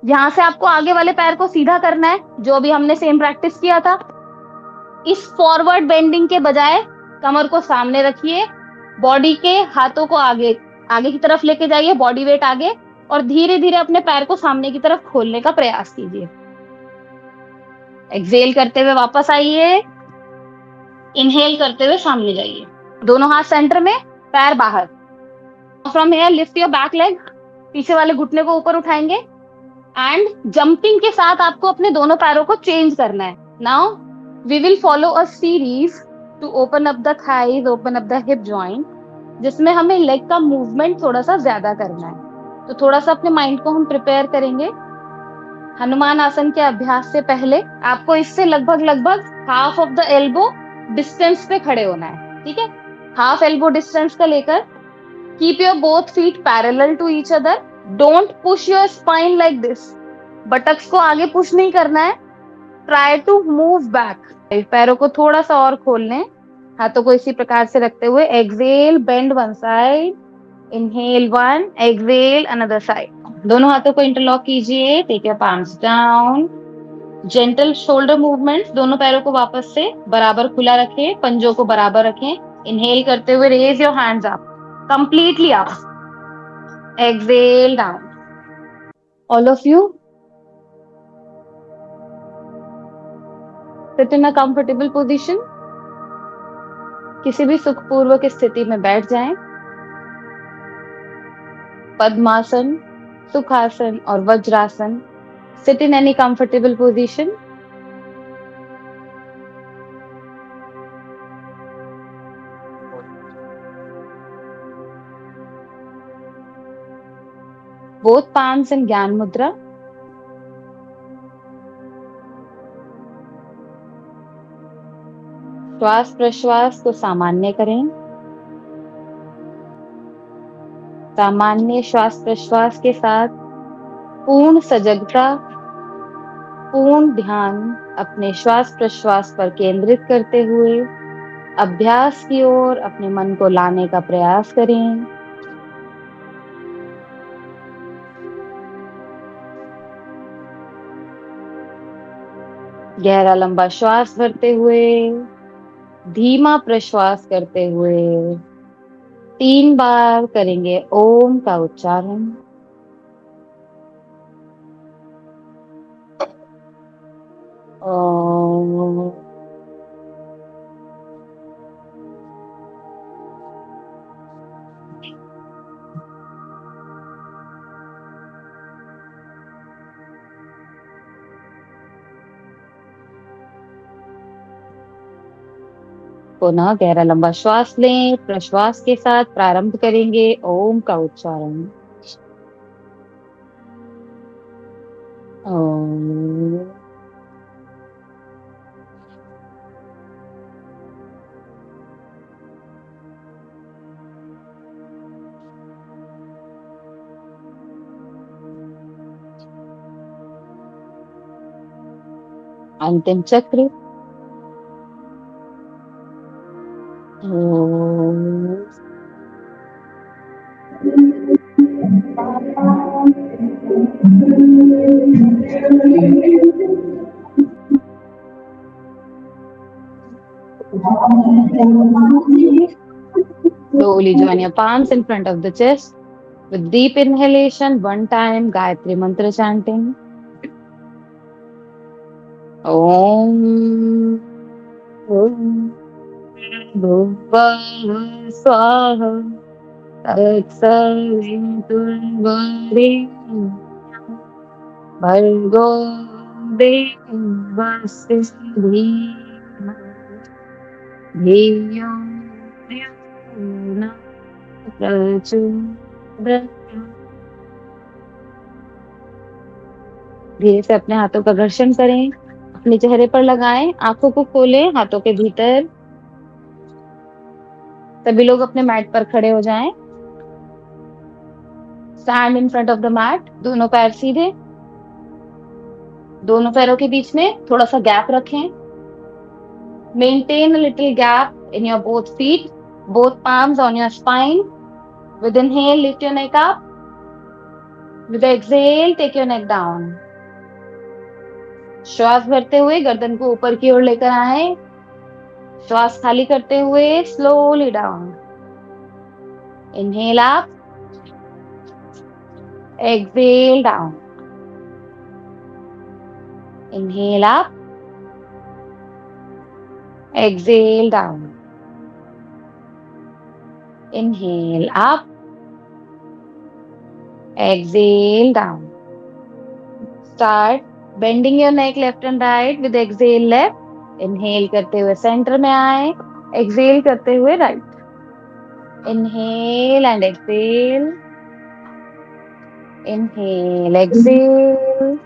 यहां से आपको आगे वाले पैर को सीधा करना है, जो भी हमने सेम प्रैक्टिस किया था। इस फॉरवर्ड बेंडिंग के बजाय कमर को सामने रखिए, बॉडी के हाथों को आगे आगे की तरफ लेके जाइए, बॉडी वेट आगे, और धीरे धीरे अपने पैर को सामने की तरफ खोलने का प्रयास कीजिए। एक्सहेल करते हुए वापस आइए, इनहेल करते हुए सामने जाइए, दोनों हाथ सेंटर में, पैर बाहर। From here lift your back leg, पीछे वाले घुटने को ऊपर उठाएंगे, एंड जंपिंग के साथ आपको अपने दोनों पैरों को चेंज करना है। Now we will follow a series to open up the thighs, open up the hip joint, जिसमें हमें लेग का मूवमेंट थोड़ा सा ज्यादा करना है। तो थोड़ा सा अपने माइंड को हम प्रिपेयर करेंगे। हनुमान आसन के अभ्यास से पहले आपको इससे लगभग लगभग half of the elbow distance पे खड़े होना है, ठीक है? हाफ एल्बो डिस्टेंस का लेकर keep your both feet parallel to each other, don't push your spine like this, buttocks को आगे पुश नहीं करना है, ट्राई टू मूव बैक। पैरों को थोड़ा सा और खोल लें, हाथों को इसी प्रकार से रखते हुए exhale, bend one side, inhale one, exhale another side. दोनों हाथों को इंटरलॉक कीजिए, take your palms down, gentle shoulder movement, दोनों पैरों को वापस से बराबर खुला रखें, पंजों को बराबर रखें। इनहेल करते हुए raise your hands up, completely up, exhale down. All of you sit in a comfortable position, किसी भी सुखपूर्वक स्थिति में बैठ जाएं। पद्मासन, सुखासन और vajrasana, sit in any comfortable position. Both palms in ज्ञान मुद्रा। श्वास प्रश्वास को सामान्य करें। सामान्य श्वास प्रश्वास के साथ पूर्ण सजगता, पूर्ण ध्यान अपने श्वास प्रश्वास पर केंद्रित करते हुए अभ्यास की ओर अपने मन को लाने का प्रयास करें। गहरा लंबा श्वास भरते हुए, धीमा प्रश्वास करते हुए 3 बार करेंगे ओम का उच्चारण। ओम। पुनः गहरा लंबा श्वास लें, प्रश्वास के साथ प्रारंभ करेंगे ओम का उच्चारण। ओम। अंतिम चक्र। ओम। Slowly join your palms in front of the chest. With deep inhalation, one time Gayatri Mantra chanting. Om. Om. Bhuvah Swaha. Tatsaviturvarenyam. Bhargo Devasya Dhimani. Dhiyo Yo Na Prachodayate. धीरे से अपने हाथों का घर्षण करें, अपने चेहरे पर लगाएं, आंखों को खोलें, हाथों के भीतर। सभी लोग अपने मैट पर खड़े हो जाएं। Stand in front of the mat, दोनों पैर सीधे, दोनों पैरों के बीच में थोड़ा सा गैप रखें। Maintain a little gap in your both feet, both palms on your spine. With inhale, lift your neck up. With the exhale, take your neck down. श्वास भरते हुए गर्दन को ऊपर की ओर लेकर आए. श्वास खाली करते हुए slowly down. Inhale up. Exhale down. Inhale up. Exhale down. Inhale up. Exhale down. Start bending your neck left and right with exhale left. Inhale करते हुए center में आए. Exhale करते हुए right. Inhale and exhale. Inhale, exhale.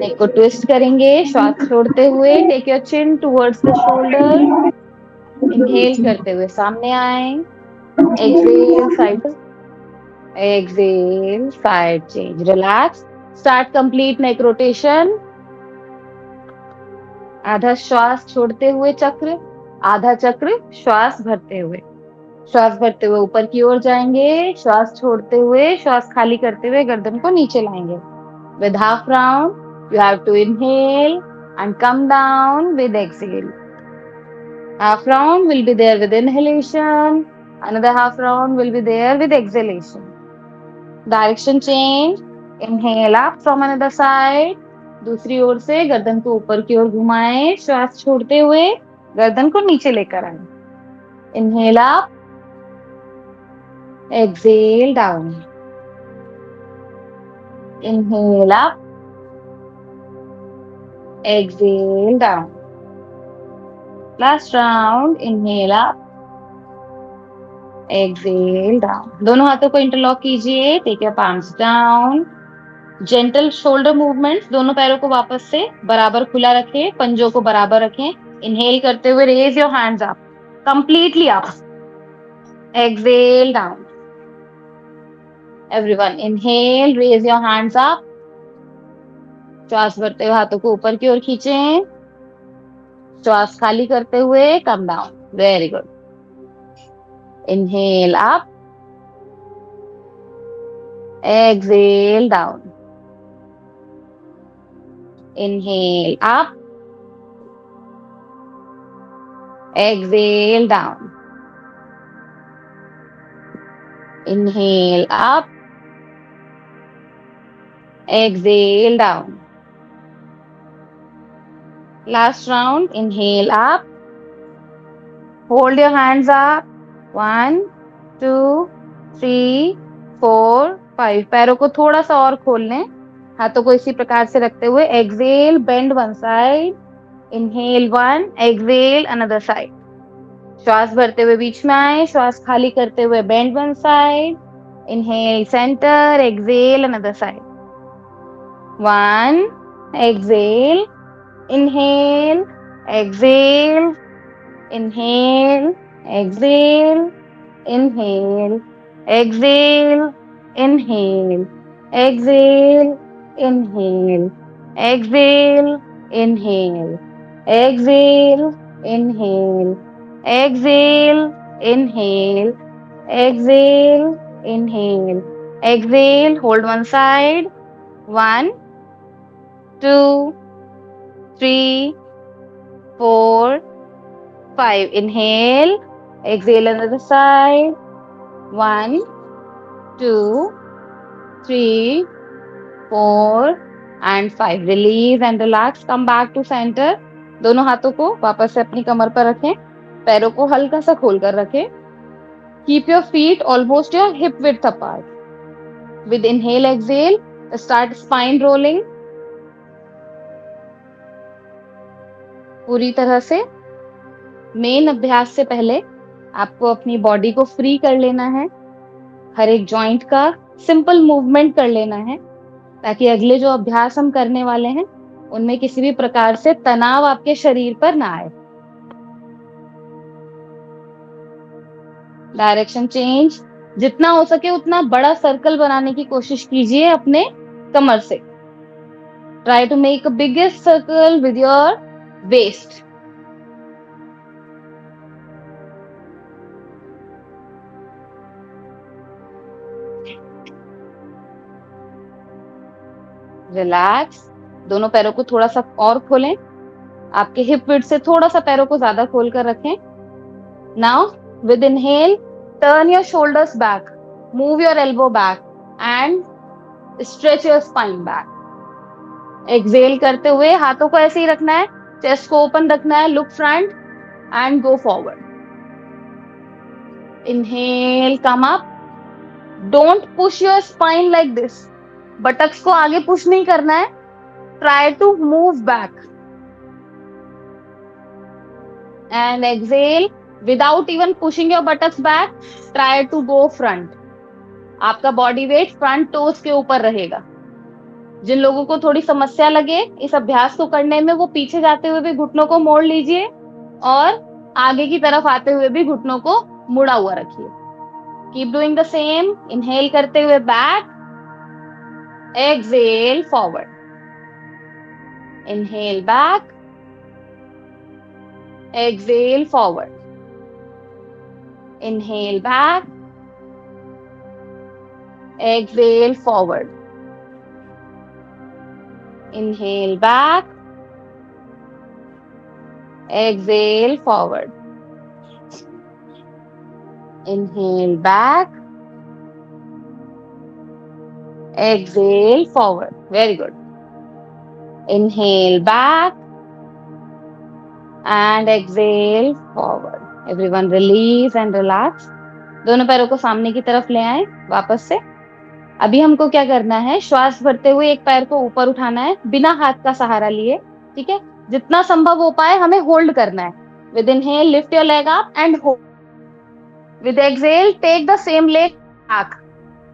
नेक को twist करेंगे. श्वास छोड़ते हुए take your chin towards the shoulder. Inhale करते हुए सामने आए. Exhale side. Exhale side change. Relax. Start complete neck rotation. आधा श्वास छोड़ते हुए चक्र, आधा चक्र श्वास भरते हुए. श्वास भरते हुए ऊपर की ओर जाएंगे. श्वास छोड़ते हुए श्वास खाली करते हुए गर्दन को नीचे लाएंगे. With half round, you have to inhale and come down with exhale. Half round will be there with inhalation. Another half round will be there with exhalation. Direction change. Inhale up from another side. दूसरी ओर से गर्दन को ऊपर की ओर घुमाएं. श्वास छोड़ते हुए गर्दन को नीचे लेकर आए. Inhale up. Exhale down. Inhale up. Exhale down. Last round. Inhale up. Exhale down. दोनों हाथों को इंटरलॉक कीजिए. Take your palms down. Gentle shoulder movements. दोनों पैरों को वापस से बराबर खुला रखें. पंजों को बराबर रखें. Inhale करते हुए raise your hands up. Completely up. Exhale down. Everyone inhale. Raise your hands up. श्वास भरते हुए हाथों को ऊपर की ओर खींचें. श्वास खाली करते हुए come down. Very good. Inhale up. Exhale down. Inhale up. Exhale down. Inhale up. Exhale down. Last round. Inhale up. Hold your hands up. 1, 2, 3, 4, 5. पैरों को थोड़ा सा और खोल लें. हाथों को इसी प्रकार से रखते हुए exhale, bend one side. Inhale one, exhale another side. श्वास भरते हुए बीच में आए. श्वास खाली करते हुए bend one side. Inhale center, exhale another side. 1, exhale, inhale, exhale, inhale, exhale, inhale, exhale, inhale, exhale, inhale, exhale, inhale, exhale, inhale, exhale, inhale, exhale, inhale, exhale. Hold one side. 1, 2, 3, 4, 5. Inhale. Exhale another side. 1, 2, 3, 4 and 5. Release and relax. Come back to center. दोनों हाथों को वापस से अपनी कमर पर रखें. पैरों को हल्का सा खोल कर रखें. Keep your feet almost your hip width apart. With inhale, exhale, start spine rolling. पूरी तरह से मेन अभ्यास से पहले आपको अपनी बॉडी को फ्री कर लेना है. हर एक जॉइंट का सिंपल मूवमेंट कर लेना है ताकि अगले जो अभ्यास हम करने वाले हैं उनमें किसी भी प्रकार से तनाव आपके शरीर पर ना आए. Direction change. जितना हो सके उतना बड़ा सर्कल बनाने की कोशिश कीजिए अपने कमर से. Try to make a biggest circle with your waist. Relax. दोनों पैरों को थोड़ा सा और खोलें। आपके हिप विड्थ से थोड़ा सा पैरों को ज्यादा खोल कर रखें। Now with inhale turn your shoulders back, move your elbow back and stretch your spine back. Exhale करते हुए हाथों को ऐसे ही रखना है, चेस्ट को ओपन रखना है, look front and go forward. Inhale, come up. Don't push your spine like this. Buttocks को आगे पुश नहीं करना है। Try to move back and exhale without even pushing your buttocks back, try to go front. आपका body weight front toes के ऊपर रहेगा। जिन लोगों को थोड़ी समस्या लगे इस अभ्यास को करने में, वो पीछे जाते हुए भी घुटनों को मोड़ लीजिए और आगे की तरफ आते हुए भी घुटनों को मुड़ा हुआ रखिए। Keep doing the same. Inhale करते हुए back, exhale forward. Inhale back, exhale forward. Inhale back, exhale forward. Inhale back, exhale forward. Inhale back, exhale forward. Very good. Inhale back and exhale forward. Everyone release and relax. दोनों पैरों को सामने की तरफ ले आए वापस से। अभी हमको क्या करना है, श्वास भरते हुए एक पैर को ऊपर उठाना है बिना हाथ का सहारा लिए। ठीक है, जितना संभव हो पाए हमें होल्ड करना है। With inhale lift your leg up and hold. With exhale take the same leg back.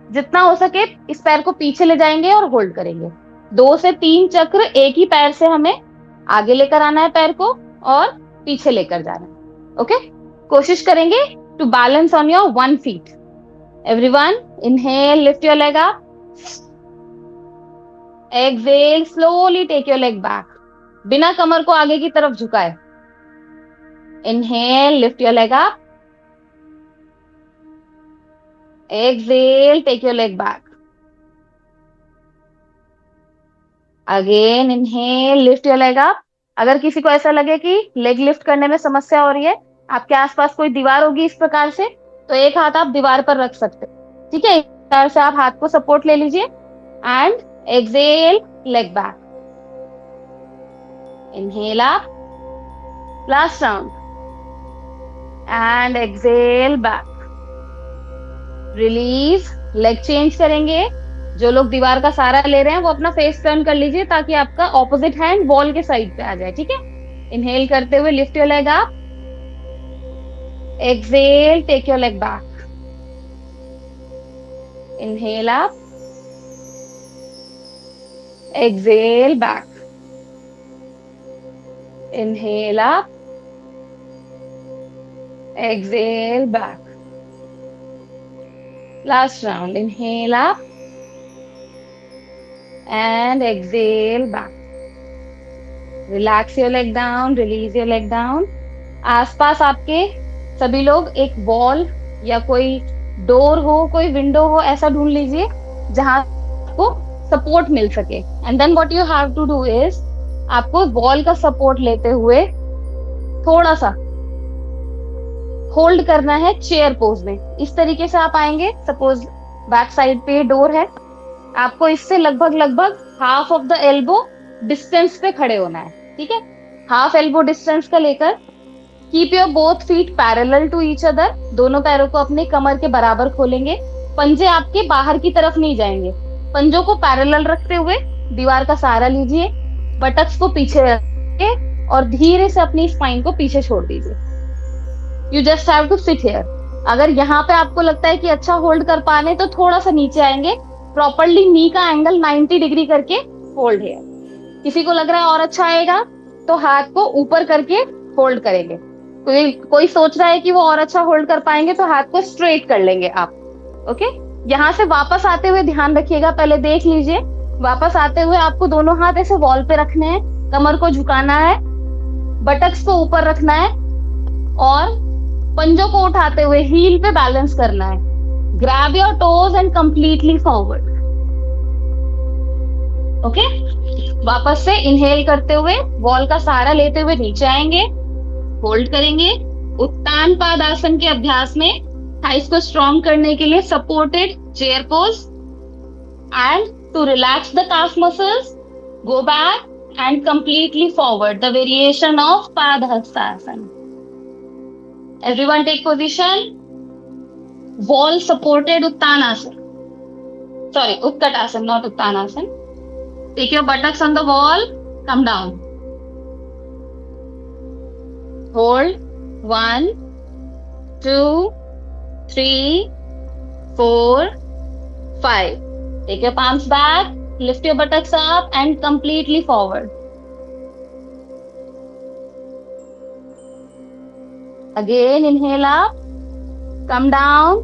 जितना हो सके इस पैर को पीछे ले जाएंगे और होल्ड करेंगे। 2 से 3 चक्र एक ही पैर से हमें आगे लेकर आना है पैर को और पीछे लेकर जाना है। ओके, कोशिश करेंगे to balance on your 1 feet. Everyone, inhale, lift your leg up. Exhale, slowly take your leg back. बिना कमर को आगे की तरफ झुकाए। Inhale, lift your leg up. Exhale, take your leg back. Again, inhale, lift your leg up. अगर किसी को ऐसा लगे कि लेग लिफ्ट करने में समस्या हो रही है, आपके आसपास कोई दीवार होगी इस प्रकार से, तो एक हाथ आप दीवार पर रख सकते हैं। ठीक है, इस तरह से आप हाथ को सपोर्ट ले लीजिए and exhale leg back. Inhale up, last round and exhale back. Release, leg change करेंगे। जो लोग दीवार का सहारा ले रहे हैं वो अपना फेस टर्न कर लीजिए ताकि आपका ऑपोजिट हैंड वॉल के साइड पे आ जाए। ठीक है, इनहेल करते हुए lift your leg up, exhale, take your leg back. Inhale up, exhale back. Inhale up, exhale back. Last round. Inhale up and exhale back. Relax your leg down, release your leg down. आसपास आपके सभी लोग एक wall या कोई door हो, कोई window हो, ऐसा ढूंढ लीजिए जहां आपको सपोर्ट मिल सके। And then what you have to do is, आपको वॉल का सपोर्ट लेते हुए थोड़ा सा होल्ड करना है चेयर पोज में। इस तरीके से आप आएंगे। सपोज बैक साइड पे डोर है, आपको इससे लगभग half of the elbow distance पे खड़े होना है। ठीक है, हाफ एल्बो डिस्टेंस का लेकर keep your both feet parallel to each other. दोनों पैरों को अपने कमर के बराबर खोलेंगे। पंजे आपके बाहर की तरफ नहीं जाएंगे। पंजों को पैरेलल रखते हुए दीवार का सहारा लीजिए। बटक्स को पीछे रखिए और धीरे से अपनी स्पाइन को पीछे छोड़ दीजिए। You just have to sit here. अगर यहाँ पे आपको लगता है कि अच्छा होल्ड कर पा रहे तो थोड़ा सा नीचे आएंगे। प्रॉपरली नी का एंगल 90 डिग्री करके होल्ड हियर। किसी को लग रहा है और अच्छा आएगा तो हाथ को ऊपर करके होल्ड करेंगे। कोई सोच रहा है कि वो और अच्छा होल्ड कर पाएंगे तो हाथ को स्ट्रेट कर लेंगे आप। ओके, यहाँ से वापस आते हुए ध्यान रखिएगा, पहले देख लीजिए। वापस आते हुए आपको दोनों हाथ ऐसे वॉल पे रखने हैं, कमर को झुकाना है, बटक्स को ऊपर रखना है और पंजों को उठाते हुए हील पे बैलेंस करना है। Grab your toes and completely forward. Okay, वापस से इनहेल करते हुए वॉल का सहारा लेते हुए नीचे आएंगे, होल्ड करेंगे। उत्तान पादासन के अभ्यास में थाइस को स्ट्रॉन्ग करने के लिए supported chair pose, and to relax the calf muscles go back and completely forward, the variation of Padhastasana. Everyone take position. Wall supported Uttanasana. Sorry, Utkatasana, not Uttanasana. Take your buttocks on the wall. Come down. Hold. 1, 2, 3, 4, 5. Take your palms back. Lift your buttocks up and completely forward. Again, inhale up. Come down.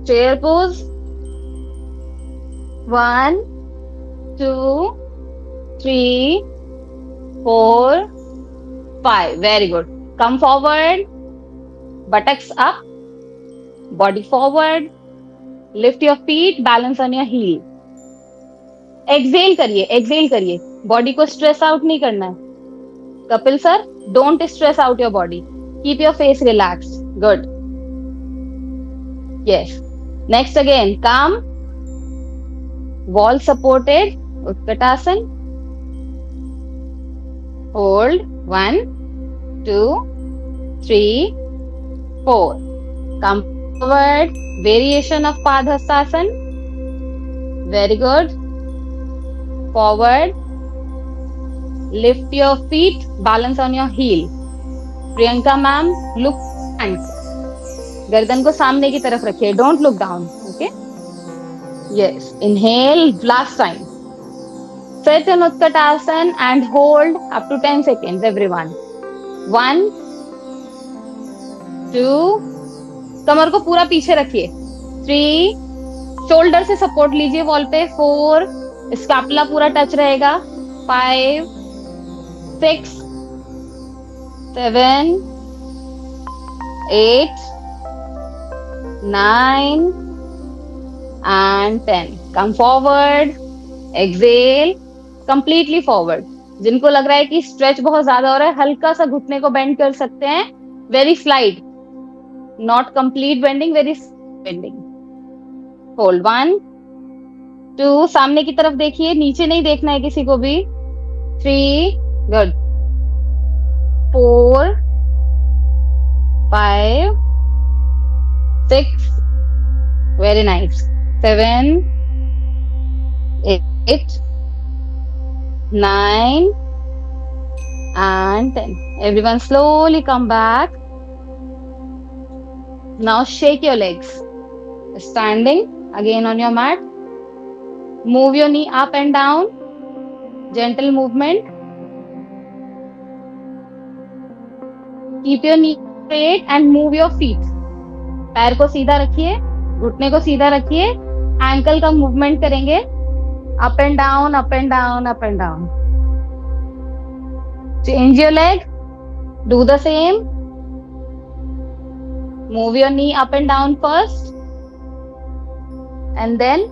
Chair pose. 1, 2, 3, 4, 5. Very good. Come forward. Buttocks up. Body forward. Lift your feet, balance on your heel. Exhale करिए. Body को stress out नहीं करना है. Kapil sir, don't stress out your body. Keep your face relaxed. Good. Yes. Next again, come. Wall supported, Utkatasana. Hold. 1, 2, 3, 4. Come forward. Variation of Padhastasana. Very good. Forward. Lift your feet. Balance on your heel. Priyanka ma'am, look front. गर्दन को सामने की तरफ रखिए. Don't look down. Okay. Yes. Inhale. Last time. Sit in Utkatasana and hold up to 10 seconds. Everyone. 1, 2. कमर को पूरा पीछे रखिए. 3, शोल्डर से सपोर्ट लीजिए वॉल पे. 4, स्कैपुला पूरा टच रहेगा. 5, 6, 7, 8, 9 and 10. Come forward. Exhale. Completely forward. जिनको लग रहा है कि स्ट्रेच बहुत ज्यादा हो रहा है, हल्का सा घुटने को बेंड कर सकते हैं. Very slide, not complete bending, very bending. Hold. 1, 2, सामने की तरफ देखिए, नीचे नहीं देखना है किसी को भी. 3, good. 4, 5, 6, very nice. 7, 8, 9 and 10. Everyone slowly come back. Now shake your legs. Standing again on your mat. Move your knee up and down. Gentle movement. Keep your knee straight and move your feet. पैर को सीधा रखिए, घुटने को सीधा रखिए. Ankle का movement करेंगे. Up and down, up and down, up and down. Change your leg. Do the same. Move your knee up and down first, and then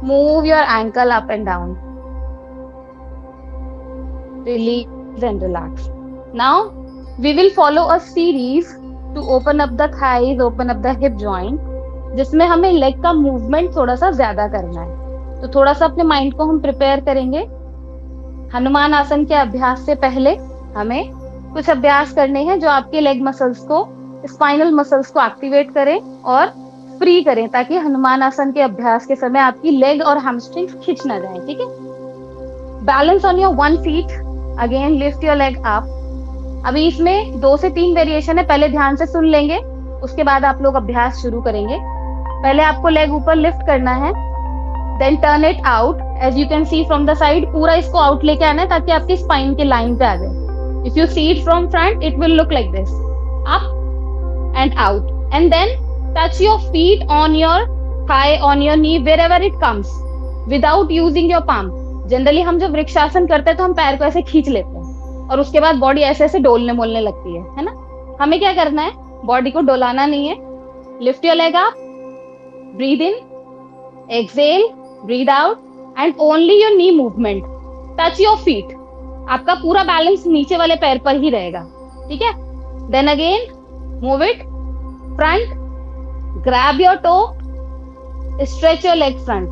move your ankle up and down. Release and relax. Now we will follow a series to open up the thighs, open up the hip joint, जिसमें हमें leg का movement थोड़ा सा ज्यादा करना है. तो थोड़ा सा अपने माइंड को हम प्रिपेयर करेंगे. हनुमान आसन के अभ्यास से पहले हमें कुछ अभ्यास करने हैं जो आपके लेग मसल्स को, स्पाइनल मसल्स को एक्टिवेट करें और फ्री करें, ताकि हनुमान आसन के अभ्यास के समय आपकी लेग और हैमस्ट्रिंग्स खिंच ना जाए. ठीक है. Balance on your 1 feet. Again lift your leg up. अभी इसमें 2 से 3 वेरिएशन है, पहले ध्यान से सुन लेंगे, उसके बाद आप लोग अभ्यास शुरू करेंगे. पहले आपको लेग ऊपर लिफ्ट करना है, then turn it out. As you can see from the side, पूरा इसको आउट लेके आना है ताकि आपकी स्पाइन के लाइन पे आ जाए. If you see it from front, it will look like this. Up and out, and then touch your feet on your thigh, on your knee, wherever it comes, without using your palm. Generally हम जब वृक्षासन करते हैं तो हम पैर को ऐसे खींच लेते हैं और उसके बाद बॉडी ऐसे ऐसे डोलने मोलने लगती है ना. हमें क्या करना है, बॉडी को डोलाना नहीं है. Lift your leg up, breathe in, exhale, breathe out, and only your knee movement, touch your feet. आपका पूरा बैलेंस नीचे वाले पैर पर ही रहेगा, ठीक है। Then again move it front, grab your toe, stretch your leg front,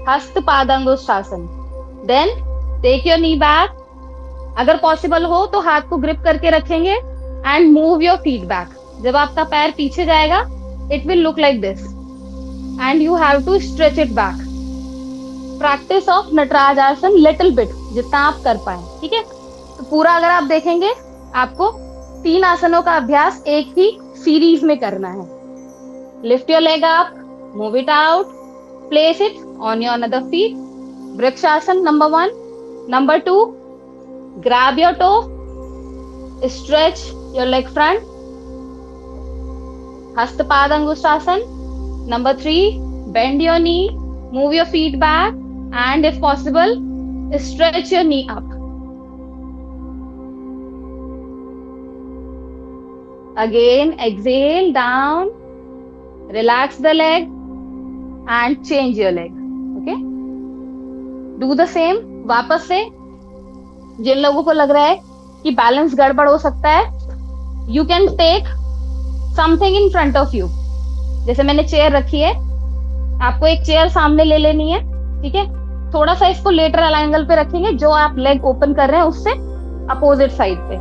Hasta Padangusthasana. Then take your knee back, अगर पॉसिबल हो तो हाथ को ग्रिप करके रखेंगे and move your feet back. जब आपका पैर पीछे जाएगा it will look like this and you have to stretch it back. Practice of Nataraj asana little bit, जितना आप कर पाए, ठीक है। तो पूरा अगर आप देखेंगे आपको 3 आसनों का अभ्यास एक ही सीरीज में करना है। Lift your leg up, move it out, place it on your another feet, vrikshasana number 1। Number 2, grab your toe, stretch your leg front, hasta padangushtasan. Number 3, bend your knee, move your feet back, and if possible stretch your knee up. Again exhale down, relax the leg and change your leg. Okay, do the same. वापस से जिन लोगों को लग रहा है कि balance गड़बड़ हो सकता है, you can take something in front of you. जैसे मैंने चेयर रखी है, आपको एक चेयर सामने ले लेनी है, ठीक है। थोड़ा सा इसको लेटरल एंगल पे रखेंगे, जो आप लेग ओपन कर रहे हैं उससे अपोजिट साइड पे।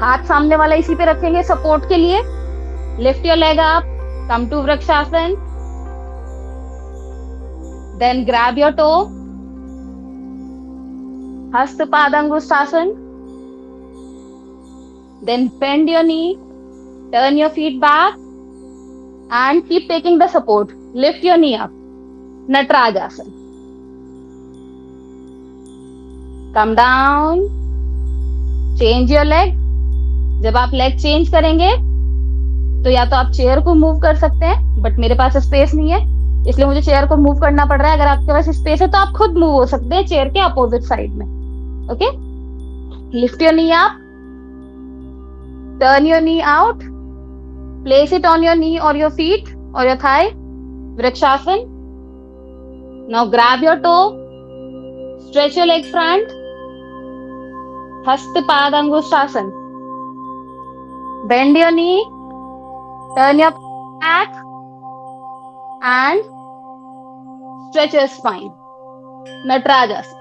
हाथ सामने वाला इसी पे रखेंगे सपोर्ट के लिए। Lift your leg up, come to vrikshasana, then grab your toe, Hasta Padangusthasana, then bend your knee, turn your feet back and keep taking the support. Lift your knee up, Nataraj Asan. Come down, change your leg. जब आप leg change करेंगे तो या तो आप chair को move कर सकते हैं, बट मेरे पास स्पेस नहीं है इसलिए मुझे चेयर को मूव करना पड़ रहा है। अगर आपके पास स्पेस है तो आप खुद मूव हो सकते हैं चेयर के अपोजिट साइड में। Okay, lift your knee up, turn your knee out, place it on your knee or your feet or your thigh, Vrikshasan. Now grab your toe, stretch your leg front, Hasta Padangushtasan. Bend your knee, turn your back and stretch your spine, Natarajasana.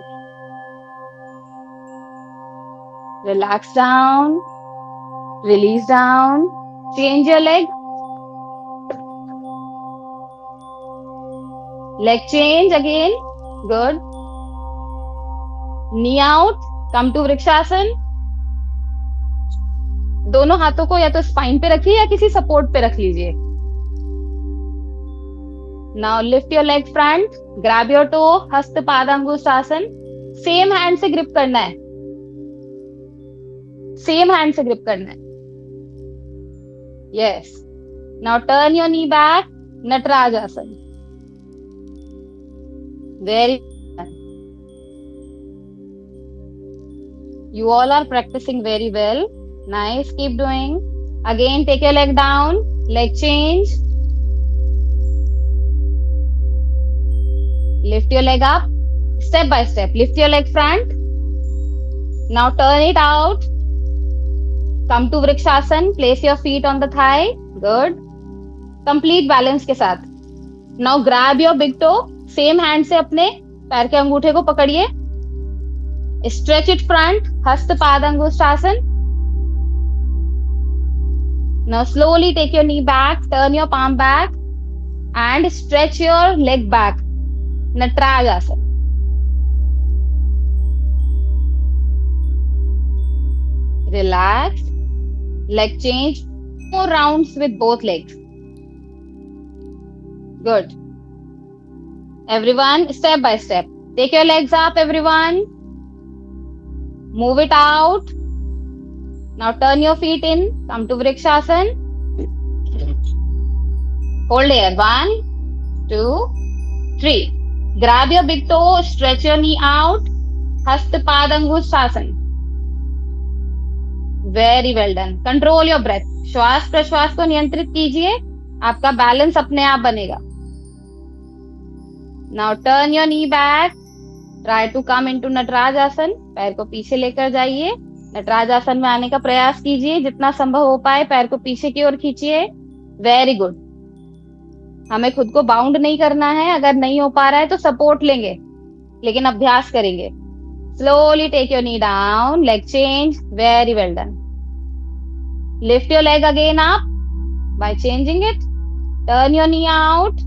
Relax down, release down, change your leg, leg change again, good, knee out, come to Vrikshasan. दोनों हाथों को या तो spine पे रखिए या किसी support पे रख लीजिए। Now lift your leg front, grab your toe, हस्त पादांगुष्ठासन। सेम हैंड से ग्रिप करना है, सेम हैंड से ग्रिप करना है। Yes. Now turn your knee back, Natarajasana. Very good. You all are practicing very well. Nice. Keep doing. Again, take your leg down, leg change. Lift your leg up, step by step. Lift your leg front. Now turn it out. Come to Vrikshasan. Place your feet on the thigh. Good. Complete balance के साथ. Now grab your big toe. Same hand से अपने पैर के अंगूठे को पकड़िए. Stretch it front. हस्त पादांगुष्ठासन. Now slowly take your knee back. Turn your palm back and stretch your leg back. Natarajasana. Relax. Leg change. 4 rounds with both legs. Good. Everyone, step by step. Take your legs up, everyone. Move it out. Now turn your feet in. Come to Vrikshasan. Hold here. 1, 2, 3. Grab your big toe. Stretch your knee out. Hasta Padangushtasan. Very well done. Control your breath. श्वास प्रश्वास को नियंत्रित कीजिए, आपका balance अपने आप बनेगा। Now turn your knee back, try to come into Natraj asana. पैर को पीछे लेकर जाइए, नटराज आसन में आने का प्रयास कीजिए, जितना संभव हो पाए पैर को पीछे की ओर खींचिए। Very good. हमें खुद को बाउंड नहीं करना है, अगर नहीं हो पा रहा है तो सपोर्ट लेंगे, लेकिन अभ्यास करेंगे। Slowly take your knee down, leg change, very well done. Lift your leg again up by changing it. Turn your knee out.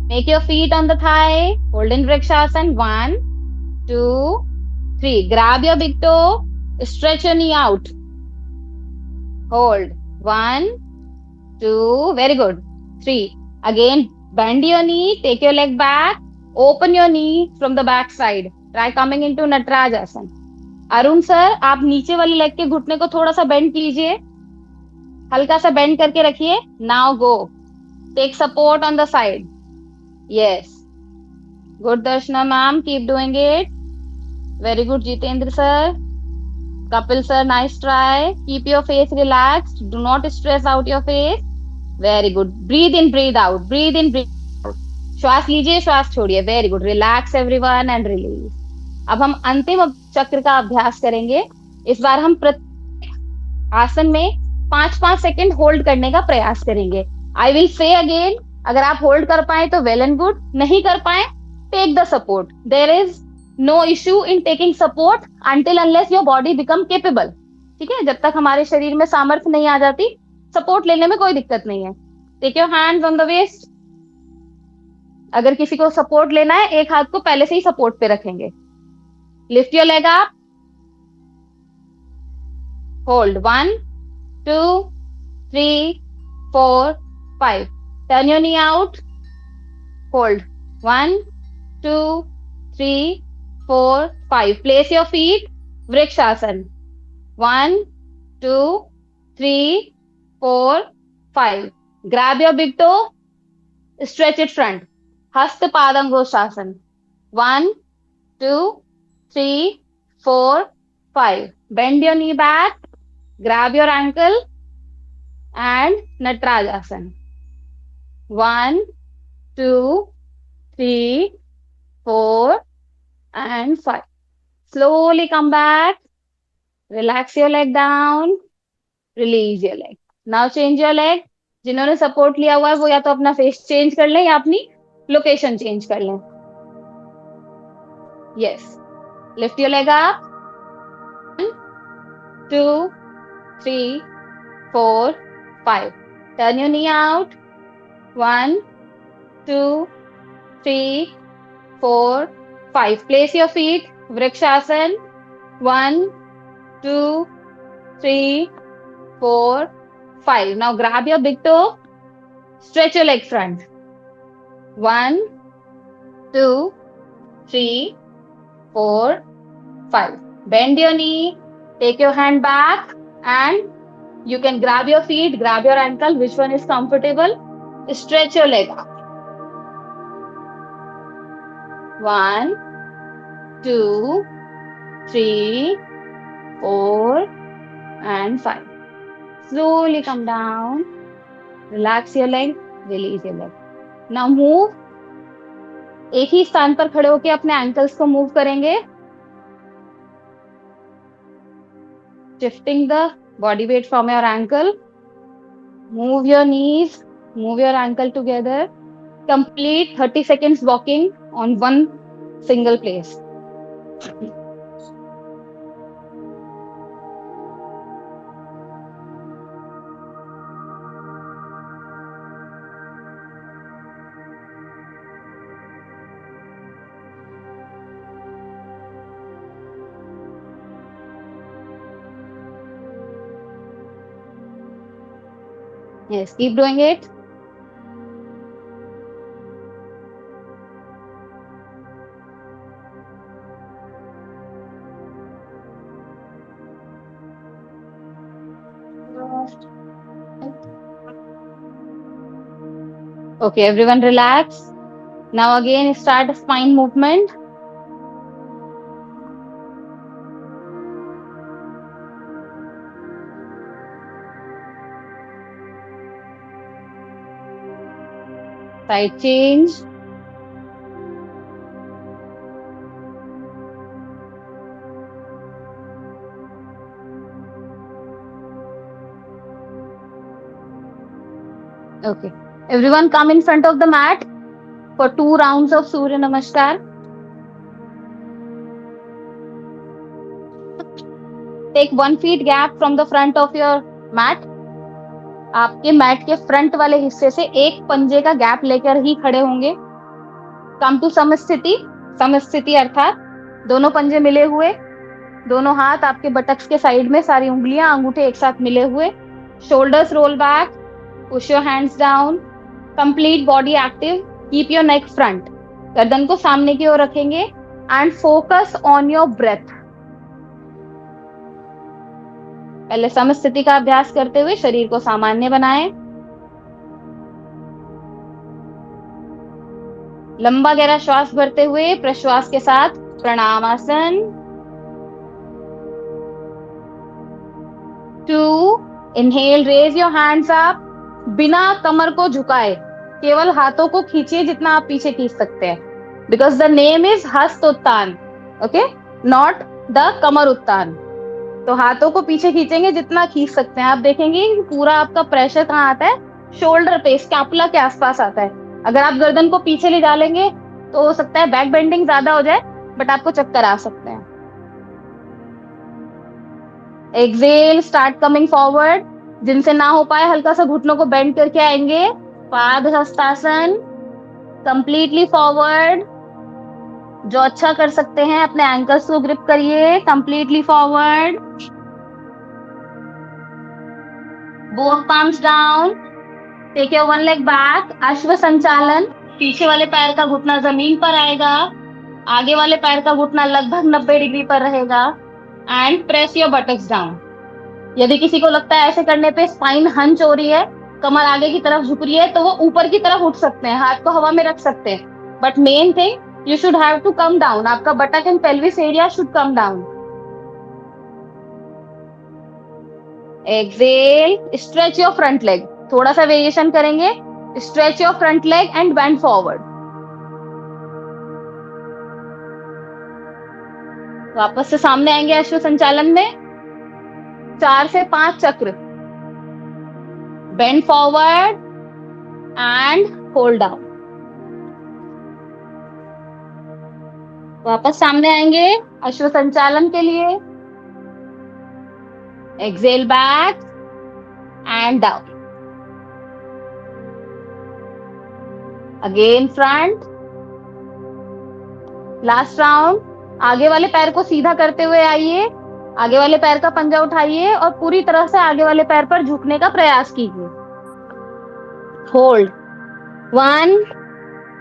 Make your feet on the thigh. Hold in Vrikshasana. 1, 2, 3. Grab your big toe. Stretch your knee out. Hold. 1, 2. Very good. 3. Again, bend your knee. Take your leg back. Open your knee from the back side. Try coming into Natarajasana. Arun sir, आप नीचे वाली leg के घुटने को थोड़ा सा bend कीजिए, हल्का सा बेंड करके रखिए। Now go, take support on the side. Yes. Good, Darshana ma'am. Keep doing it. Very good, Jitendra sir. Kapil sir, nice try. Keep your face relaxed. Do not stress out your face. Very good. Breathe in, breathe out. Breathe in, breathe out. श्वास लीजिए, श्वास छोड़िए। Very good. Relax everyone and release. अब हम अंतिम चक्र का अभ्यास करेंगे। इस बार हम प्रत्येक आसन में 5-5 सेकंड होल्ड करने का प्रयास करेंगे। आई विल से अगेन, अगर आप होल्ड कर पाए तो वेल एंड गुड, नहीं कर पाए take the support. There is no issue in taking support until unless your body become capable. ठीक है, जब तक हमारे शरीर में सामर्थ्य नहीं आ जाती, सपोर्ट लेने में कोई दिक्कत नहीं है। Take your hands on the waist. अगर किसी को सपोर्ट लेना है, एक हाथ को पहले से ही सपोर्ट पे रखेंगे। Lift your leg up, hold 1, 2, 3, 4, 5. Turn your knee out. Hold. 1, 2, 3, 4, 5. Place your feet. Vrikshasana. 1, 2, 3, 4, 5. Grab your big toe. Stretch it front. Hasta Padangosasana. 1, 2, 3, 4, 5. Bend your knee back. Grab your ankle and Natarajasana. 1, 2, 3, 4, and 5. Slowly come back. Relax your leg down. Release your leg. Now change your leg. जिन्होंने support लिया हुआ है वो या तो अपना face change कर लें या अपनी लोकेशन चेंज कर लें। Yes, lift your leg up. 1, 2, 3, 4, 5. Turn your knee out. 1, 2, 3, 4, 5. Place your feet. Vrikshasana. 1, 2, 3, 4, 5. Now grab your big toe. Stretch your leg front. 1, 2, 3, 4, 5. Bend your knee. Take your hand back and you can grab your feet, grab your ankle, which one is comfortable. Stretch your leg up. 1, 2, 3, 4, and 5. Slowly come down. Relax your leg. Release your leg. Now move. एक ही स्थान पर खड़े होकर अपने ankles को move करेंगे. Shifting the body weight from your ankle. Move your knees. Move your ankle together. Complete 30 seconds walking on one single place. Yes, keep doing it. Okay, everyone relax. Now again start a spine movement. Side change. Okay. Everyone come in front of the mat for 2 rounds of Surya Namaskar. Take 1 feet gap from the front of your mat. आपके mat के front वाले हिस्से से एक पंजे का gap लेकर ही खड़े होंगे. Come to समस्थिति. समस्थिति अर्थात दोनों पंजे मिले हुए, दोनों हाथ आपके बटक्स के साइड में, सारी उंगलियां अंगूठे एक साथ मिले हुए. Shoulders roll back, push your hands down, complete body active, keep your neck front. गर्दन को सामने की ओर रखेंगे and focus on your breath. पहले समस्थिति का अभ्यास करते हुए शरीर को सामान्य बनाएं. लंबा गहरा श्वास भरते हुए प्रश्वास के साथ प्रणामासन. 2. Inhale, raise your hands up. बिना कमर को झुकाए केवल हाथों को खींचिए जितना आप पीछे खींच सकते हैं. बिकॉज द नेम इज हस्त उत्तान. ओके, नॉट द कमर उत्तान. तो हाथों को पीछे खींचेंगे जितना खींच सकते हैं. आप देखेंगे पूरा आपका प्रेशर कहाँ आता है? शोल्डर पे, स्कैपुला के आसपास आता है. अगर आप गर्दन को पीछे ले डालेंगे तो हो सकता है बैक बेंडिंग ज्यादा हो जाए, बट आपको चक्कर आ सकते हैं. Exhale, start coming forward. जिनसे ना हो पाए हल्का सा घुटनों को बेंड करके आएंगे. Padahastasana, completely forward. जो अच्छा कर सकते हैं अपने एंकल्स को ग्रिप करिए. Completely forward. Both palms down. Take your 1 leg back. अश्व संचालन. पीछे वाले पैर का घुटना जमीन पर आएगा, आगे वाले पैर का घुटना लगभग 90 डिग्री पर रहेगा. And press your buttocks down. यदि किसी को लगता है ऐसे करने पे स्पाइन हंच हो रही है, कमर आगे की तरफ झुक रही है, तो वो ऊपर की तरफ उठ सकते हैं, हाथ को हवा में रख सकते हैं. But main thing, you should have to come down. आपका buttock and pelvis area should come down. Exhale, stretch your front leg. थोड़ा सा वेरिएशन करेंगे. Stretch your front leg and bend forward. वापस से सामने आएंगे अश्व संचालन में. 4 से 5 चक्र. Bend forward and hold down. वापस सामने आएंगे अश्व संचालन के लिए. Exhale, back and down. Again front. Last round. आगे वाले पैर को सीधा करते हुए आइए. आगे वाले पैर का पंजा उठाइए और पूरी तरह से आगे वाले पैर पर झुकने का प्रयास कीजिए. Hold. 1,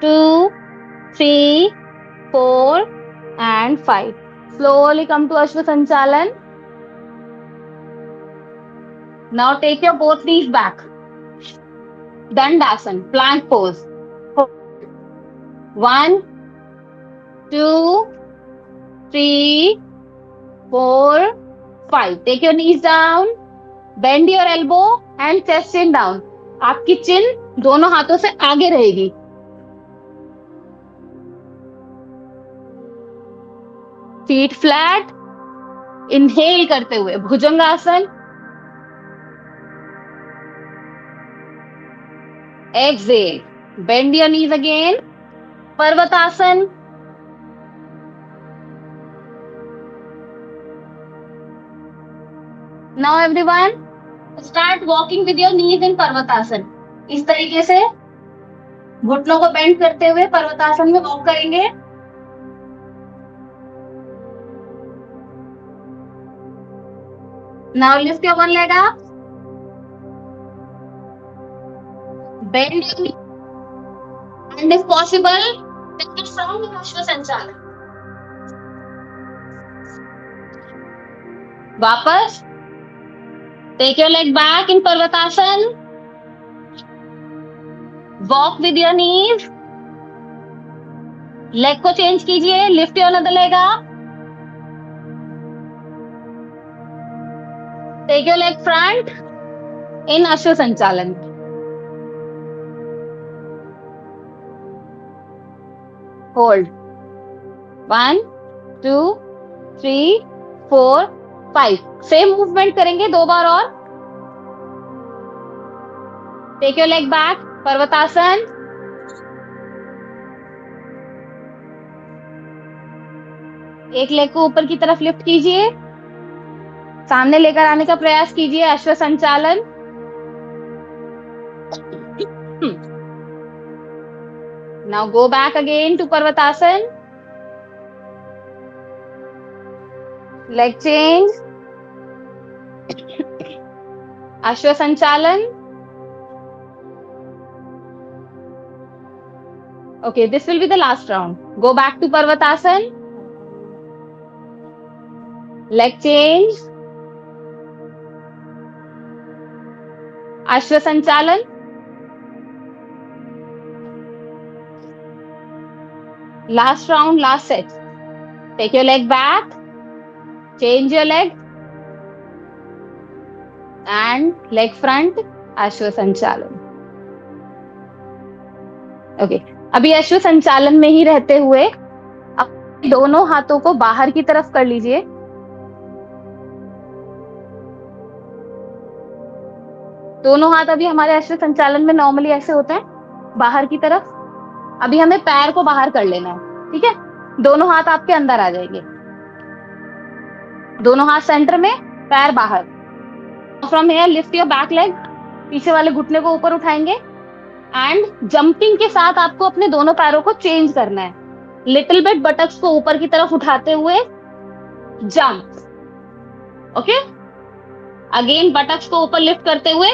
2, 3, 4 and 5. Slowly come to Ashwa Sanchalan. Now take your both knees back. Dandasana, plank pose. 1, 2, 3, 4, 5. Take your knees down. Bend your elbow and chest chin down. आपकी चिन दोनों हाथों से आगे रहेगी. Feet flat. इनहेल करते हुए Bhujangasana. Exhale, bend your knees again. Parvatasana. Now everyone start walking with your knees in Parvatasana. इस तरीके से घुटनों को बेंड करते हुए पर्वतासन में वॉक करेंगे. Now lift your 1 leg up. Bend your knee. And if possible, take it from Ashwa Sanchalan. वापस. Take your leg back in Parvatasan. Walk with your knees. Leg को change कीजिए. Lift your another leg up. Take your leg front in Ashwa Sanchalan. Hold. 1, 2, 3, 4, 5. Same movement करेंगे 2 बार और. Take your leg back, Parvatasana. एक leg को ऊपर की तरफ लिफ्ट कीजिए, सामने लेकर आने का प्रयास कीजिए, Ashwa Sanchalan. Now go back again to Parvatasana, leg change, Ashwa Sanchalan. Okay, this will be the last round. Go back to Parvatasan. Leg change. Ashwa Sanchalan. Last round, last set. Take your leg back. Change your leg. And leg front. Ashwa Sanchalan. Okay. अभी अश्व संचालन में ही रहते हुए अपने दोनों हाथों को बाहर की तरफ कर लीजिए। दोनों हाथ अभी हमारे अश्व संचालन में नॉर्मली ऐसे होते हैं, बाहर की तरफ। अभी हमें पैर को बाहर कर लेना है, ठीक है। दोनों हाथ आपके अंदर आ जाएंगे, दोनों हाथ सेंटर में, पैर बाहर। From here lift your back leg, पीछे वाले घुटने को ऊपर उठाएंगे एंड जंपिंग के साथ आपको अपने दोनों पैरों को चेंज करना है। लिटिल बिट बटक्स को ऊपर की तरफ उठाते हुए जंप। ओके, अगेन बटक्स को ऊपर लिफ्ट करते हुए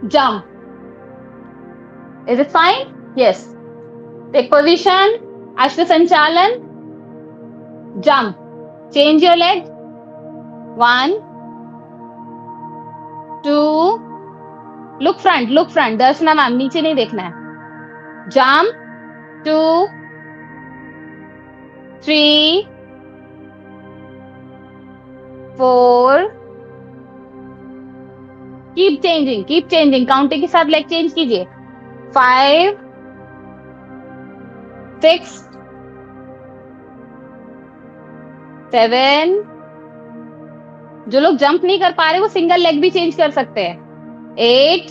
jump. Is it fine? Yes. Take position, अश्व संचालन, jump, change your leg, 1 2, look front, Darshana ma'am, नीचे नहीं देखना है। जंप, 2 3 4, कीप चेंजिंग, काउंटिंग के साथ लेग चेंज कीजिए। 5 6 7, जो लोग जंप नहीं कर पा रहे वो सिंगल लेग भी चेंज कर सकते हैं। 8,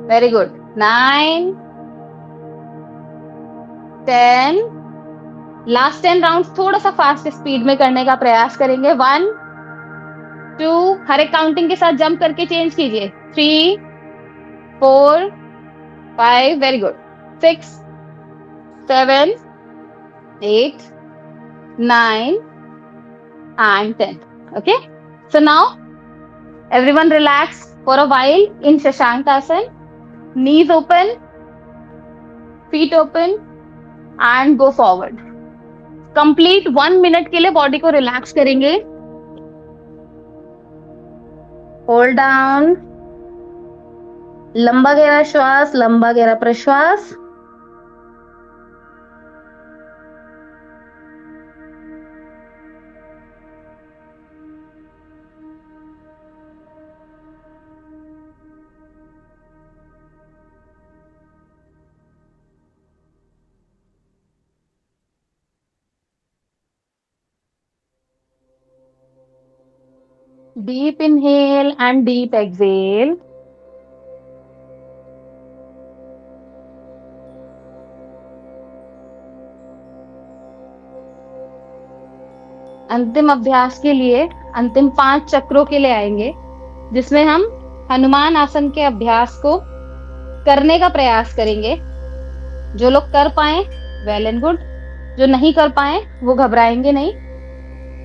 वेरी गुड, 9 10, लास्ट 10 राउंड्स थोड़ा सा फास्ट स्पीड में करने का प्रयास करेंगे। 1 2, हर एक काउंटिंग के साथ जंप करके चेंज कीजिए। 3 4 5, very good, 6 7 8 9 and 10. Okay, so now everyone relax for a while in Shashankasan. Knees open, feet open and go forward. Complete 1 minute के लिए बॉडी को रिलैक्स करेंगे। होल्ड डाउन, लंबा गहरा श्वास, लंबा गहरा प्रश्वास। Deep inhale and deep exhale. अंतिम अभ्यास के लिए अंतिम 5 चक्रों के लिए आएंगे, जिसमें हम हनुमान आसन के अभ्यास को करने का प्रयास करेंगे। जो लोग कर पाए वेल एंड गुड, जो नहीं कर पाए वो घबराएंगे नहीं।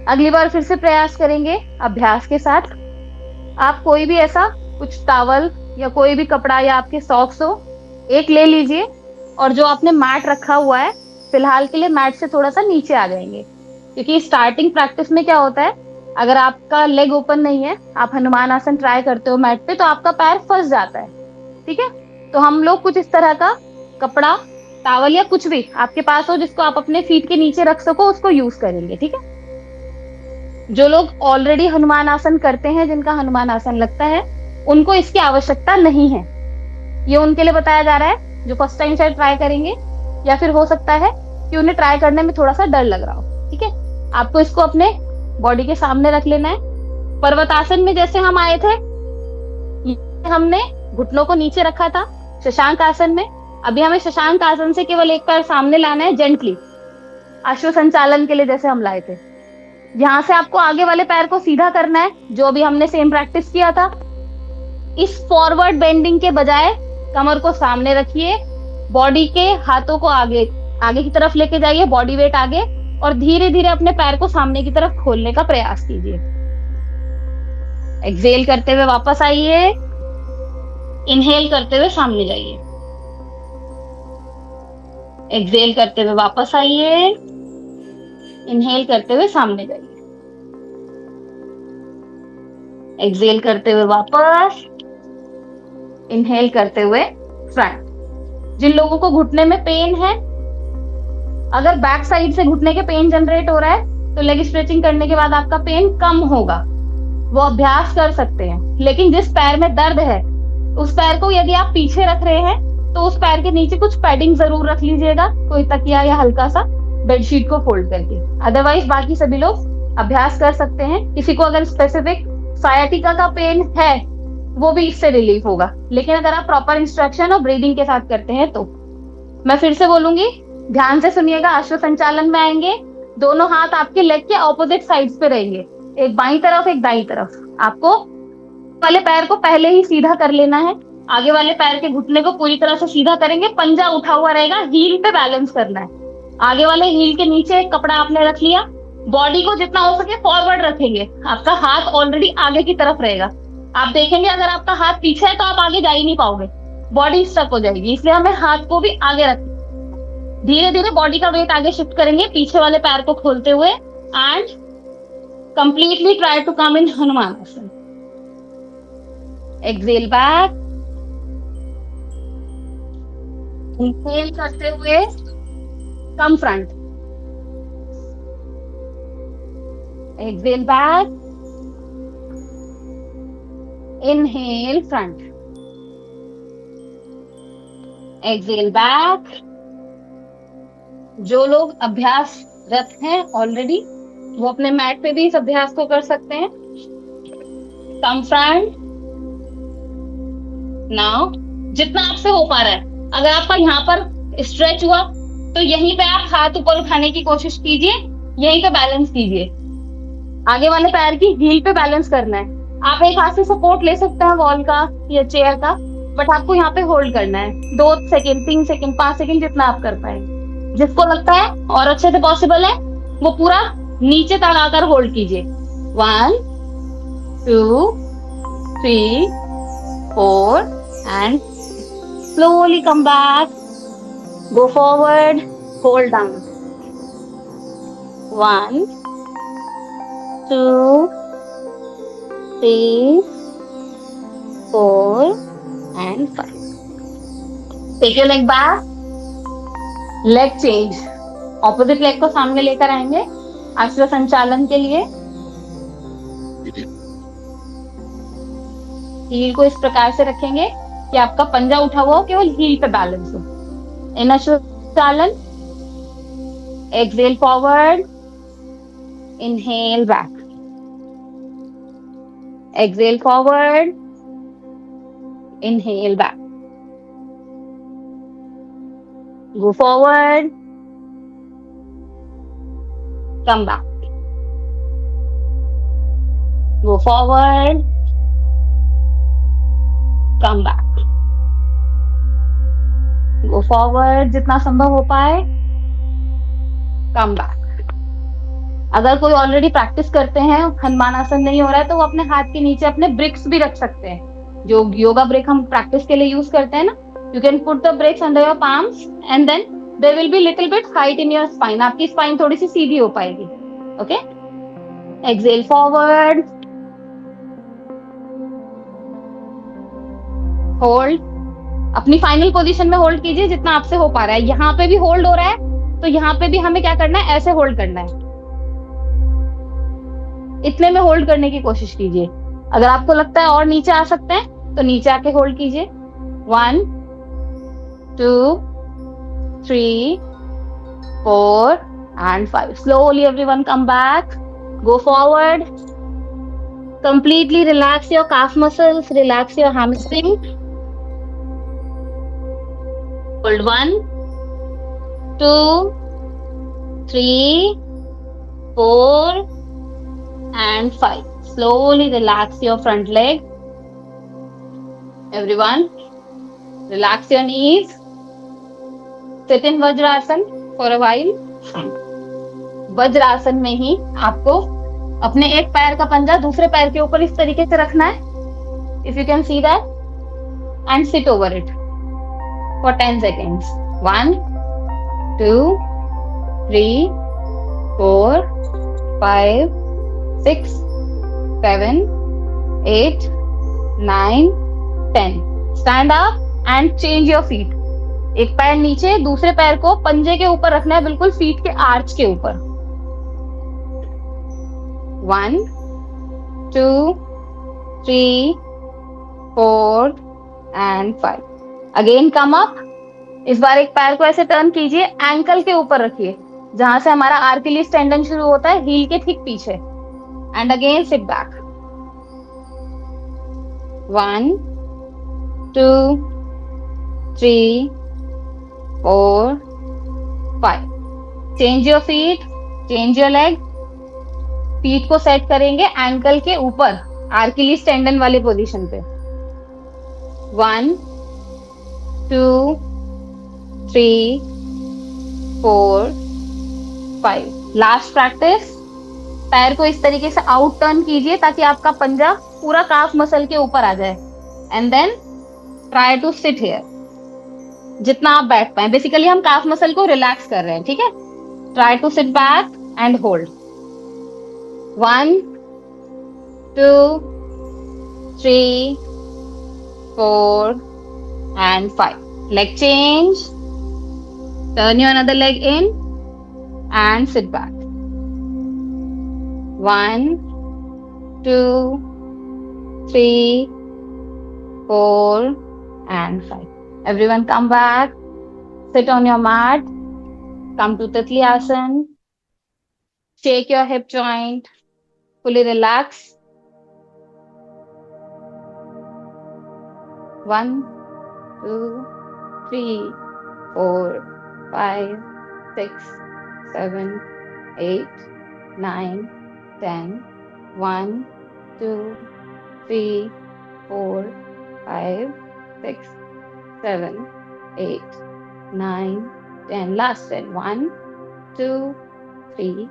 अगली बार फिर से प्रयास करेंगे अभ्यास के साथ। आप कोई भी ऐसा कुछ टॉवल या कोई भी कपड़ा या आपके सॉक्स हो, एक ले लीजिए और जो आपने मैट रखा हुआ है फिलहाल के लिए मैट से थोड़ा सा नीचे आ जाएंगे, क्योंकि स्टार्टिंग प्रैक्टिस में क्या होता है, अगर आपका लेग ओपन नहीं है, आप हनुमान आसन ट्राई करते हो मैट पे, तो आपका पैर फंस जाता है। ठीक है, तो हम लोग कुछ इस तरह का कपड़ा, टॉवल या कुछ भी आपके पास हो जिसको आप अपने फीट के नीचे रख सको, उसको यूज करेंगे। ठीक है, जो लोग ऑलरेडी हनुमान आसन करते हैं, जिनका हनुमान आसन लगता है, उनको इसकी आवश्यकता नहीं है। ये उनके लिए बताया जा रहा है जो फर्स्ट टाइम शायद ट्राई करेंगे, या फिर हो सकता है कि उन्हें ट्राई करने में थोड़ा सा डर लग रहा हो। ठीक है, आपको इसको अपने बॉडी के सामने रख लेना है। पर्वतासन में जैसे हम आए थे, हमने घुटनों को नीचे रखा था शशांक आसन में। अभी हमें शशांक आसन से केवल एक पैर सामने लाना है जेंटली, अश्व संचालन के लिए जैसे हम लाए थे। यहां से आपको आगे वाले पैर को सीधा करना है, जो भी हमने सेम प्रैक्टिस किया था। इस फॉरवर्ड बेंडिंग के बजाय कमर को सामने रखिए, बॉडी के हाथों को आगे आगे की तरफ लेके जाइए, बॉडी वेट आगे, और धीरे धीरे अपने पैर को सामने की तरफ खोलने का प्रयास कीजिए। एक्सहेल करते हुए वापस आइए, इनहेल करते हुए सामने जाइए। एक्सहेल करते हुए वापस आइए, इनहेल करते हुए सामने जाइए। एक्सहेल करते हुए वापस, इनहेल करते हुए फ्रंट। जिन लोगों को घुटने में पेन है, अगर बैक साइड से घुटने के पेन जनरेट हो रहा है तो लेग स्ट्रेचिंग करने के बाद आपका पेन कम होगा, वो अभ्यास कर सकते हैं। लेकिन जिस पैर में दर्द है उस पैर को यदि आप पीछे रख रहे हैं तो उस पैर के नीचे कुछ पैडिंग जरूर रख लीजिएगा, कोई तकिया या हल्का सा बेडशीट को फोल्ड करके। अदरवाइज बाकी सभी लोग अभ्यास कर सकते हैं। किसी को अगर स्पेसिफिक सायाटिका का पेन है वो भी इससे रिलीफ होगा, लेकिन अगर आप प्रॉपर इंस्ट्रक्शन और ब्रीदिंग के साथ करते हैं तो। मैं फिर से बोलूंगी, ध्यान से सुनिएगा। अश्व संचालन में आएंगे, दोनों हाथ आपके लेग के ऑपोजिट साइड्स पे रहेंगे, एक बाईं तरफ एक दाईं तरफ। आपको वाले पैर को पहले ही सीधा कर लेना है, आगे वाले पैर के घुटने को पूरी तरह से सीधा करेंगे, पंजा उठा हुआ रहेगा, हील पे बैलेंस करना है। आगे वाले हील के नीचे एक कपड़ा आपने रख लिया, बॉडी को जितना हो सके फॉरवर्ड रखेंगे, आपका हाथ ऑलरेडी आगे की तरफ रहेगा। आप देखेंगे अगर आपका हाथ पीछे है तो आप आगे जा ही नहीं पाओगे, बॉडी स्टक हो जाएगी, इसलिए हमें हाथ को भी आगे रखें। धीरे धीरे बॉडी का वेट आगे शिफ्ट करेंगे पीछे वाले पैर को खोलते हुए, and completely try to come in Hanuman asana. Exhale back, inhale करते हुए come front. Exhale back, inhale front. Exhale back. जो लोग अभ्यासरत हैं ऑलरेडी वो अपने मैट पे भी इस अभ्यास को कर सकते हैं। कम फ्रंट। नाउ जितना आपसे हो पा रहा है, अगर आपका यहाँ पर स्ट्रेच हुआ तो यहीं पे आप हाथ ऊपर उठाने की कोशिश कीजिए, यहीं पे बैलेंस कीजिए। आगे वाले पैर की हील पे बैलेंस करना है। आप एक हाथ से सपोर्ट ले सकते हैं वॉल का या चेयर का, बट आपको यहाँ पे होल्ड करना है 2 सेकेंड 3 सेकेंड 5 सेकेंड जितना आप कर पाए। जिसको लगता है और अच्छे से पॉसिबल है वो पूरा नीचे तक आकर होल्ड कीजिए। 1 2 3 4 and slowly come back, go forward, hold down. 1 2 3 4 and 5. Take your leg back. Leg change. Opposite leg को सामने लेकर आएंगे अश्व संचालन के लिए। हील को इस प्रकार से रखेंगे कि आपका पंजा उठा हुआ हो, केवल हील पे बैलेंस हो। इन अश्व संचालन, exhale forward, inhale back. Exhale forward, inhale back. Go forward, come back. Go forward, come back. Go forward जितना संभव हो पाए, come back. अगर कोई ऑलरेडी प्रैक्टिस करते हैं, हनुमान आसन नहीं हो रहा है, तो वो अपने हाथ के नीचे अपने ब्रिक्स भी रख सकते हैं। जो योगा ब्रिक हम प्रैक्टिस के लिए यूज करते हैं ना, you can put the bricks under your palms and then there will be little bit height in your spine. आपकी स्पाइन थोड़ी सी सीधी हो पाएगी। Okay, exhale forward, hold. अपनी फाइनल पोजीशन में होल्ड कीजिए जितना आपसे हो पा रहा है। यहाँ पे भी होल्ड हो रहा है तो यहाँ पे भी हमें क्या करना है, ऐसे होल्ड करना है। इतने में होल्ड करने की कोशिश कीजिए। अगर आपको लगता है और नीचे आ सकते हैं तो नीचे आके होल्ड कीजिए। 1 2 3 4 and 5. Slowly everyone come back, go forward, Completely relax your calf muscles, relax your hamstring. Hold 1, 2, 3, 4, and 5. Slowly relax your front leg. Everyone, relax your knees. Sit in Vajrasan for a while. Vajrasana में ही आपको अपने एक पैर का पंजा दूसरे पैर के ऊपर इस तरीके से रखना है. If you can see that, and sit over it for 10 seconds. 1, 2, 3, 4, 5, 6, 7, 8, 9, 10. Stand up and change your feet. एक पैर नीचे, दूसरे पैर को पंजे के ऊपर रखना है, बिल्कुल फीट के आर्च के ऊपर. 1, 2, 3, 4, and 5. Again come up. इस बार एक पैर को ऐसे टर्न कीजिए, एंकल के ऊपर रखिए, जहां से हमारा आर्किलिस टेंडन शुरू होता है, हील के ठीक पीछे. And again sit back. 1, 2, 3, 4, 5. Change your feet, change your leg. Feet को सेट करेंगे एंकल के ऊपर, आर्किलिस टेंडन वाली पोजीशन पे. 1, 2, 3, 4, 5. Last practice. पैर को इस तरीके से आउट टर्न कीजिए ताकि आपका पंजा पूरा काफ मसल के ऊपर आ जाए. And then try to sit here, जितना आप बैठ पाए. बेसिकली हम काफ मसल को रिलैक्स कर रहे हैं, ठीक है. Try to sit back and hold. 1, 2, 3, 4, and 5. Leg change. Turn your another leg in and sit back. 1, 2, 3, 4, and 5. Everyone come back. Sit on your mat. Come to Tatliasan. Shake your hip joint. Fully relax. 1, 2, 3, 4, 5, 6, 7, 8, 9, 10. 1, 2, 3, 4, 5, 6, 7, 8, 9, 10. Last 10. 1, 2, 3,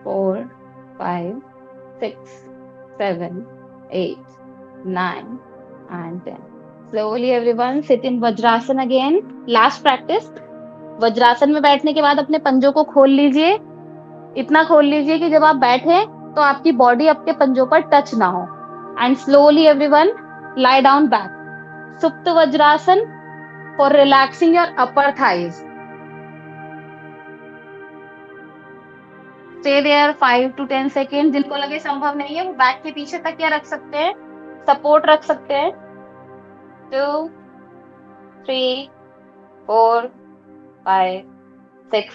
4, 5, 6, 7, 8, 9, and 10. Slowly everyone sit in Vajrasan again. Last practice. Vajrasana में बैठने के बाद अपने पंजों को खोल लीजिए. इतना खोल लीजिए कि जब आप बैठे तो आपकी बॉडी आपके पंजों पर टच ना हो. And slowly everyone lie down back. सुप्त vajrasana for relaxing your upper thighs. Stay there 5 to 10 seconds. जिनको लगे संभव नहीं है वो बैक के पीछे तकिया रख सकते हैं, सपोर्ट रख सकते हैं. 2, 3, 4, 5, 6,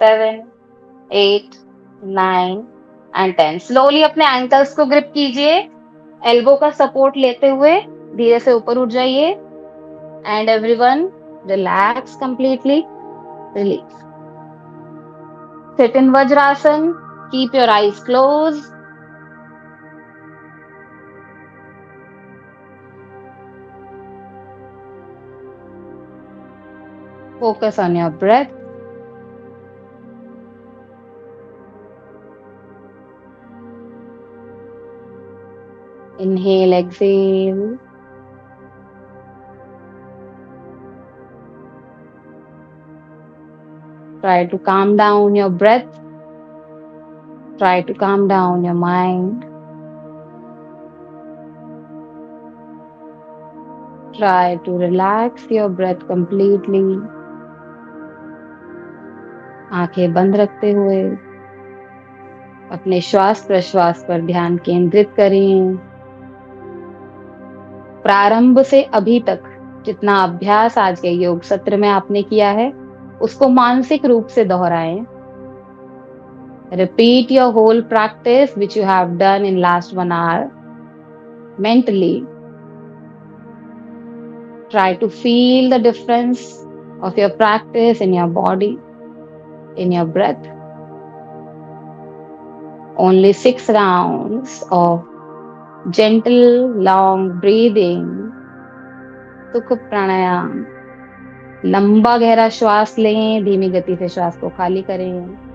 7, 8, 9 and 10. स्लोली अपने एंकल्स को ग्रिप कीजिए, एल्बो का सपोर्ट लेते हुए धीरे से ऊपर उठ जाइए. And everyone relax completely. Release. Sit in Vajrasan. Keep your eyes closed. Focus on your breath. Inhale, exhale. Try to calm down your breath. Try to calm down your mind. Try to relax your breath completely. आंखें बंद रखते हुए अपने श्वास प्रश्वास पर ध्यान केंद्रित करें. प्रारंभ से अभी तक जितना अभ्यास आज के योग सत्र में आपने किया है उसको मानसिक रूप से दोहराएं. Repeat your whole practice which you have done in last 1 hour mentally. Try to feel the difference of your practice in your body, in your breath. Only 6 rounds of gentle, long breathing. सुख प्राणायाम. लंबा गहरा श्वास लें, धीमी गति से श्वास को खाली करें.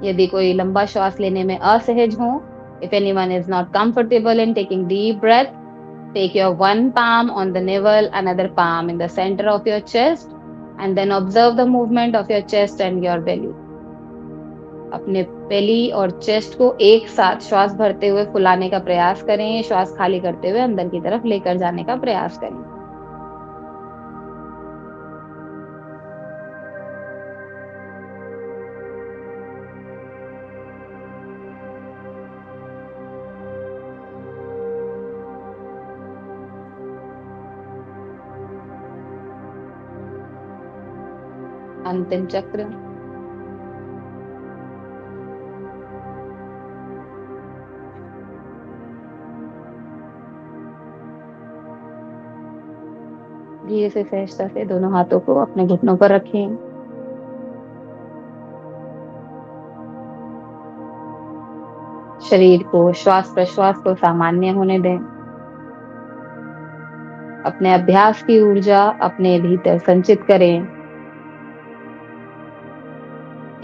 यदि कोई लंबा श्वास लेने में असहज हो, if anyone is not comfortable in taking deep breath, take your one palm on the navel, another palm in the center of your chest, and then observe the movement of your chest and your belly. अपने बेली और chest को एक साथ श्वास भरते हुए फुलाने का प्रयास करें, श्वास खाली करते हुए अंदर की तरफ लेकर जाने का प्रयास करें. अंतिम चक्र. धीरे से सहजता से दोनों हाथों को अपने घुटनों पर रखें. शरीर को, श्वास प्रश्वास को सामान्य होने दें. अपने अभ्यास की ऊर्जा अपने भीतर संचित करें.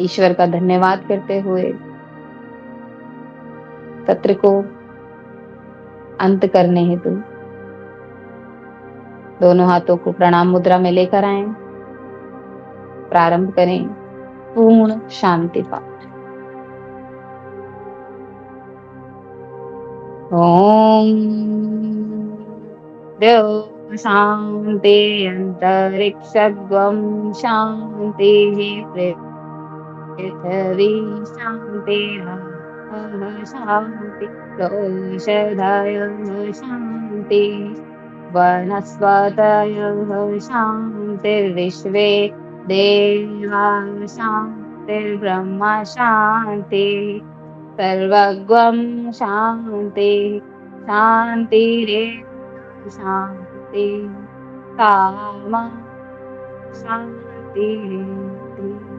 ईश्वर का धन्यवाद करते हुए सत्र को अंत करने हेतु दोनों हाथों को प्रणाम मुद्रा में लेकर आएं. प्रारंभ करें पूर्ण शांति पाठ. ओम देव शांति अंतरिक्षगम शांति पृथ्वी शांति शांति औषधय शांति वनस्पतयः शान्तिर्विश्वे देवा शान्तिर्ब्रह्म शान्ति सर्वगं शान्ति शान्तिरेव शान्ति कामा शान्तिरेव.